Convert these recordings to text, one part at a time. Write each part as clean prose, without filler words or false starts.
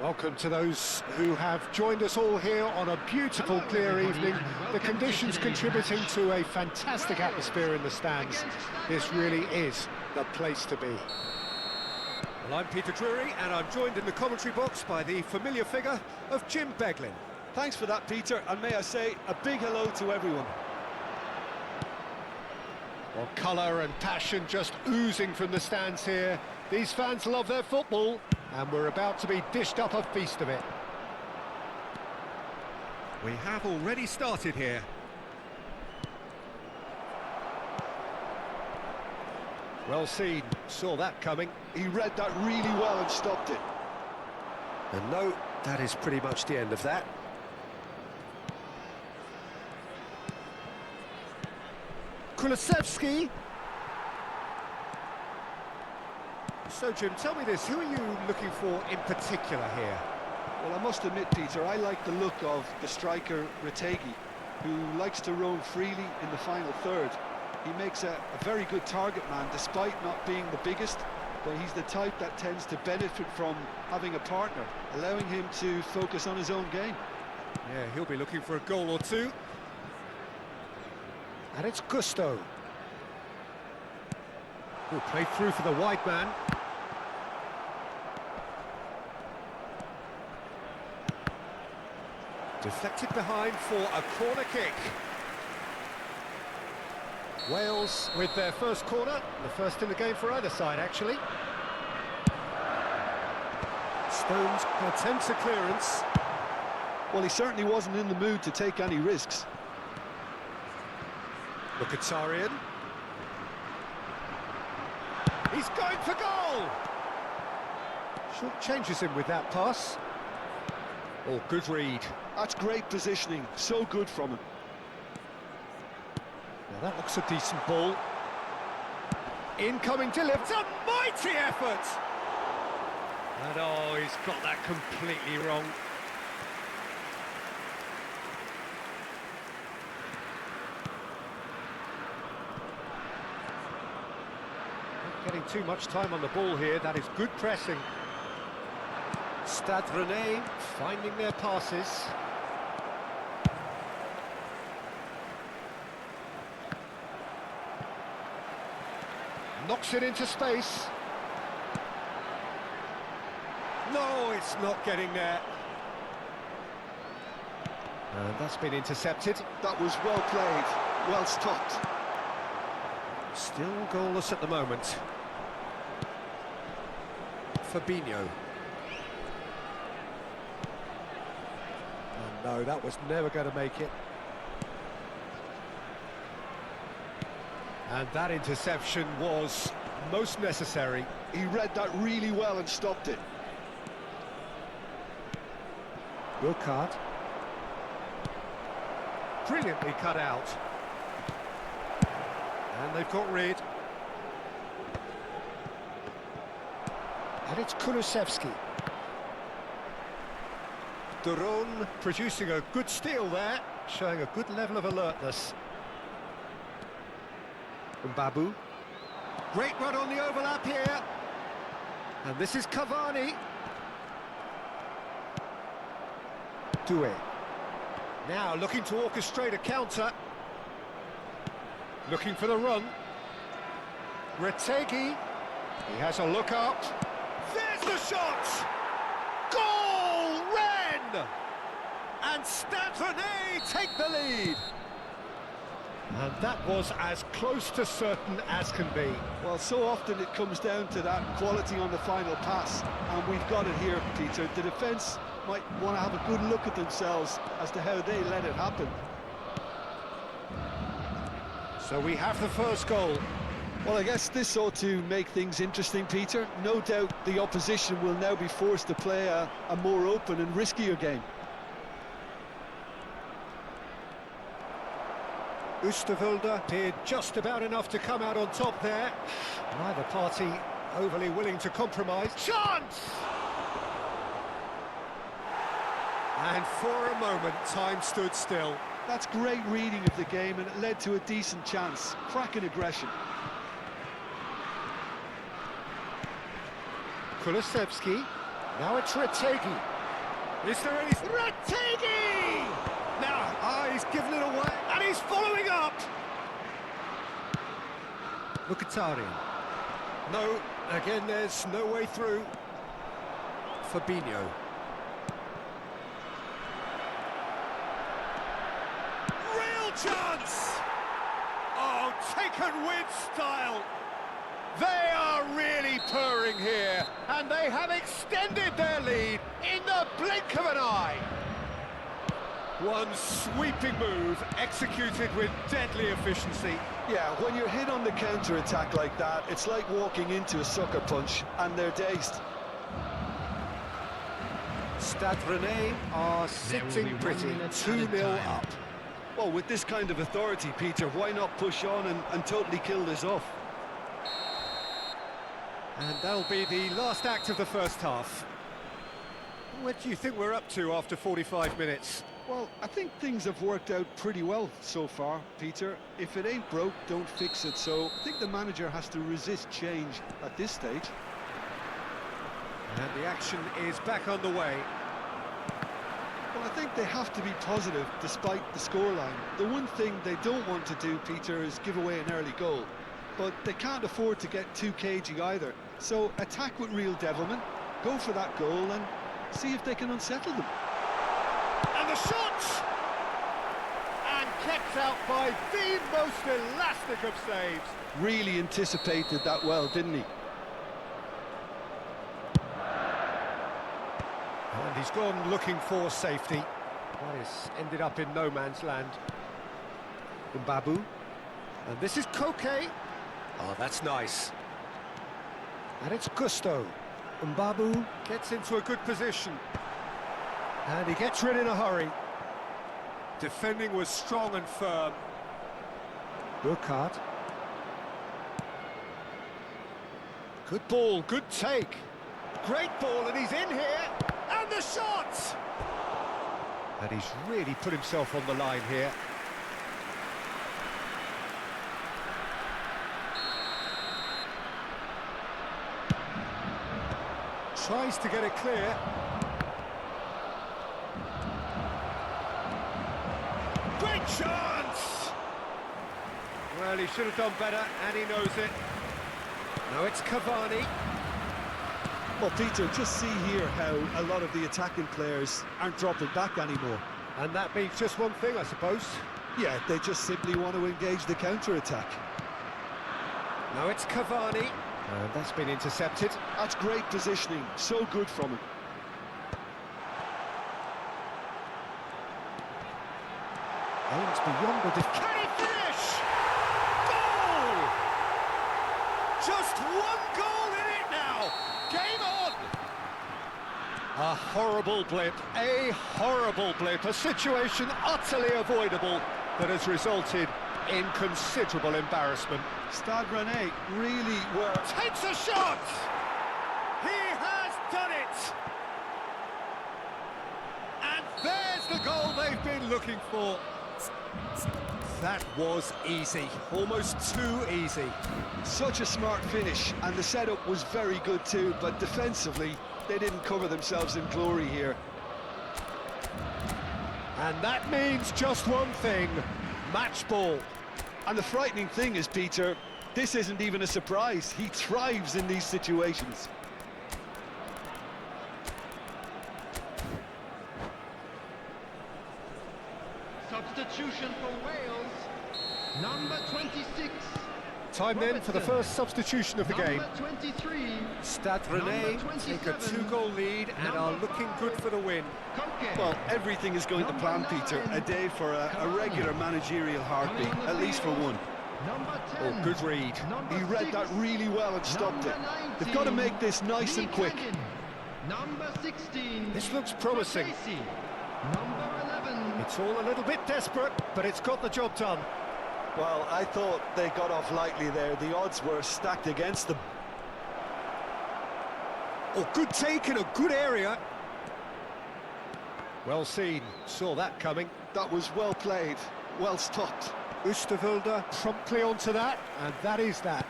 Welcome to those who have joined us all here on a beautiful, clear evening. The conditions contributing to a fantastic atmosphere in the stands. This really is the place to be. Well, I'm Peter Drury, and I'm joined in the commentary box by the familiar figure of Jim Beglin. Thanks for that, Peter, and may I say a big hello to everyone. Well, colour and passion just oozing from the stands here. These fans love their football, and we're about to be dished up a feast of it. We have already started here. Well seen, saw that coming. He read that really well and stopped it. And no, that is pretty much the end of that. Kulusevski. So, Jim, tell me this, who are you looking for in particular here? Well, I must admit, Peter, I like the look of the striker Retegi, who likes to roam freely in the final third. He makes a very good target man, despite not being the biggest, but he's the type that tends to benefit from having a partner, allowing him to focus on his own game. Yeah, he'll be looking for a goal or two. And it's Gusto. Who played through for the wide man. Deflected behind for a corner kick. Wales with their first corner, the first in the game for either side, actually. Stones attempts a clearance. Well, he certainly wasn't in the mood to take any risks. Mkhitaryan. He's going for goal! Short changes him with that pass. Oh, good read. That's great positioning, so good from him. Now that looks a decent ball. Incoming delivery, it's a mighty effort! And oh, he's got that completely wrong. Not getting too much time on the ball here, that is good pressing. Stade Rennais finding their passes. Knocks it into space. No, it's not getting there. And that's been intercepted. That was well played, well stopped. Still goalless at the moment. Fabinho. Oh no, that was never going to make it. And that interception was most necessary. He read that really well and stopped it. Wilcard. Brilliantly cut out. And they've got rid. And it's Kulusevski. Duron producing a good steal there, showing a good level of alertness. Babu. Great run on the overlap here. And this is Cavani. Doué. Now looking to orchestrate a counter. Looking for the run. Retegi. He has a look up. There's the shot! Goal! Rennes! And Stade Rennais take the lead. And that was as close to certain as can be. Well, so often it comes down to that quality on the final pass, and we've got it here, Peter. The defence might want to have a good look at themselves as to how they let it happen. So we have the first goal. Well, I guess this ought to make things interesting, Peter. No doubt the opposition will now be forced to play a more open and riskier game. Oosterwolde did just about enough to come out on top there. Neither party overly willing to compromise. Chance! And for a moment, time stood still. That's great reading of the game, and it led to a decent chance. Cracking aggression. Kulusevski. Now it's Retegi. Is there any... Retegi! Now, he's given it away, and he's following up! Mkhitaryan. No, again, there's no way through. Fabinho. Real chance! Oh, taken with style. They are really purring here, and they have extended their lead in the blink of an eye. One sweeping move, executed with deadly efficiency. Yeah, when you're hit on the counter-attack like that, it's like walking into a sucker punch, and they're dazed. Stade Rennais are sitting pretty, 2-0 up. Well, with this kind of authority, Peter, why not push on and totally kill this off? And that'll be the last act of the first half. What do you think we're up to after 45 minutes? Well, I think things have worked out pretty well so far, Peter. If it ain't broke, don't fix it. So I think the manager has to resist change at this stage. And the action is back on the way. Well, I think they have to be positive despite the scoreline. The one thing they don't want to do, Peter, is give away an early goal. But they can't afford to get too cagey either. So attack with real devilment, go for that goal and see if they can unsettle them. And the shot! And kept out by the most elastic of saves. Really anticipated that well, didn't he? And he's gone looking for safety. Paris ended up in no man's land. Mbabu. And this is Koke. Oh, that's nice. And it's Gusto. Mbabu gets into a good position. And he gets rid in a hurry. Defending was strong and firm. Burkhardt. Good ball, good take. Great ball, and he's in here. And the shot! And he's really put himself on the line here. Tries to get it clear. Great chance! Well, he should have done better, and he knows it. Now it's Cavani. Well, Peter, just see here how a lot of the attacking players aren't dropping back anymore. And that means just one thing, I suppose. Yeah, they just simply want to engage the counter-attack. Now it's Cavani. And that's been intercepted. That's great positioning, so good from him. Aims beyond the defence. Can he finish? Goal! Just one goal in it now. Game on! A horrible blip, a situation utterly avoidable that has resulted in considerable embarrassment. Stade Rennais really were... Takes a shot! He has done it! And there's the goal they've been looking for. That was easy, almost too easy. Such a smart finish, and the setup was very good too, but defensively, they didn't cover themselves in glory here. And that means just one thing, match ball. And the frightening thing is, Peter, this isn't even a surprise. He thrives in these situations. Substitution for Wales, number 26. Time then for the first substitution of the game. Number 23. Stade Rennais take a 2-goal lead and are looking good for the win. Koke. Well, everything is going to plan, Peter. A day for a regular managerial heartbeat, at least for one. Number 10. Oh, good read. Number He read 6. that really well and stopped it. Number They've got to 19. make this nice and quick. Lee Cannon. Number 16. This looks promising. Tracy. Number 11. It's all a little bit desperate, but it's got the job done. Well, I thought they got off lightly there. The odds were stacked against them. Oh, good take in a good area. Well seen, saw that coming. That was well played, well stopped. Oosterwolde promptly onto that, and that is that.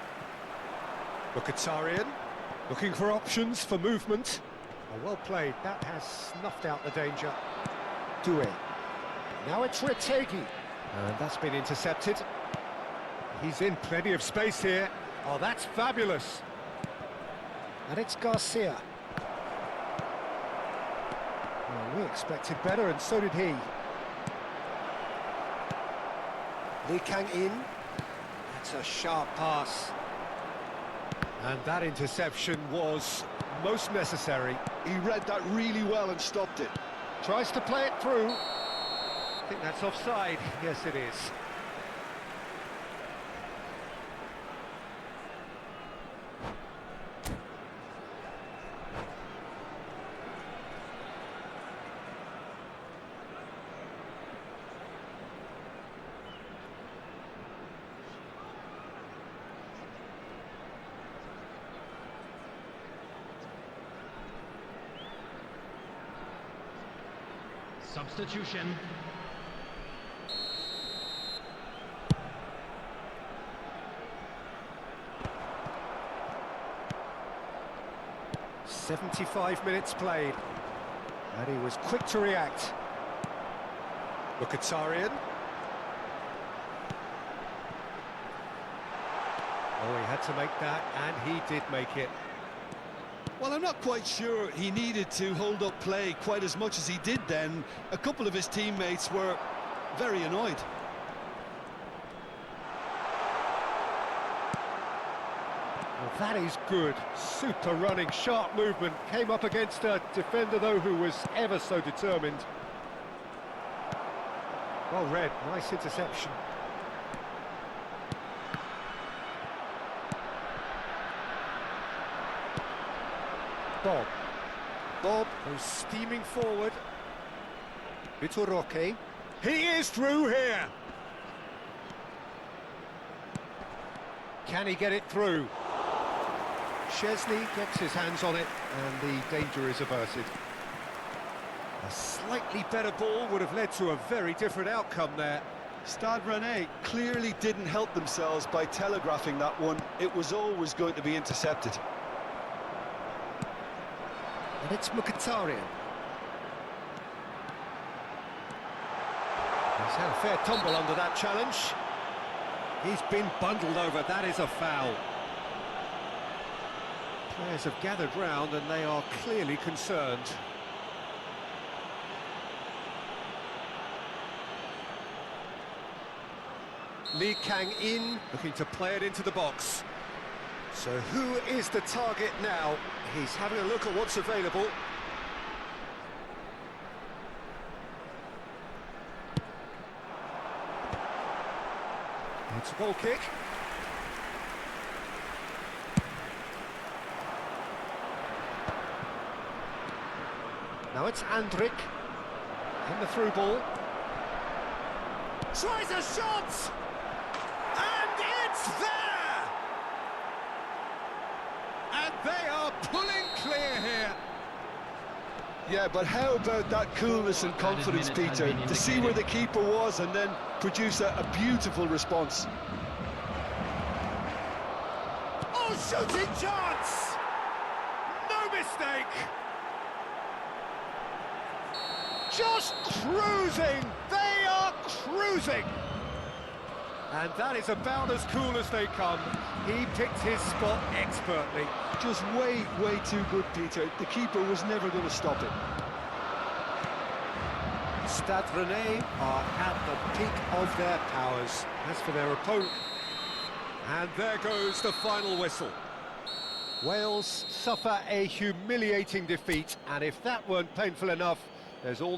Mkhitaryan looking for options for movement. Oh, well played. That has snuffed out the danger. Doué. Now it's Retegi. And that's been intercepted. He's in plenty of space here. Oh, that's fabulous. And it's Garcia. Well, we expected better, and so did he. Lee Kang-in. That's a sharp pass. And that interception was most necessary. He read that really well and stopped it. Tries to play it through. I think that's offside. Yes, it is. Substitution. "75 minutes played, and he was quick to react." Mkhitaryan. Oh, he had to make that, and he did make it. Well, I'm not quite sure he needed to hold up play quite as much as he did then. A couple of his teammates were very annoyed. Well, that is good. Super running, sharp movement. Came up against a defender, though, who was ever so determined. Well read, nice interception. Bob goes steaming forward. Vitor Roque. He is through here. Can he get it through? Szczesny gets his hands on it, and the danger is averted. A slightly better ball would have led to a very different outcome there. Stade Rennais clearly didn't help themselves by telegraphing that one. It was always going to be intercepted. And it's Mkhitaryan. He's had a fair tumble under that challenge. He's been bundled over, that is a foul. Players have gathered round and they are clearly concerned. Lee Kang-in looking to play it into the box. So who is the target now? He's having a look at what's available. It's a goal kick. Now it's Andrik in the through ball. Tries a shot! And it's there! And they are pulling clear here. Yeah, but how about that coolness and confidence, Peter, to see where the keeper was and then produce a beautiful response. Oh, shooting chance! No mistake! Just cruising! They are cruising! And that is about as cool as they come. He picked his spot expertly. Just way too good, Peter. The keeper was never going to stop it. Stade Rennais are at the peak of their powers. As for their opponent, and there goes the final whistle. Wales suffer a humiliating defeat, and if that weren't painful enough, there's all the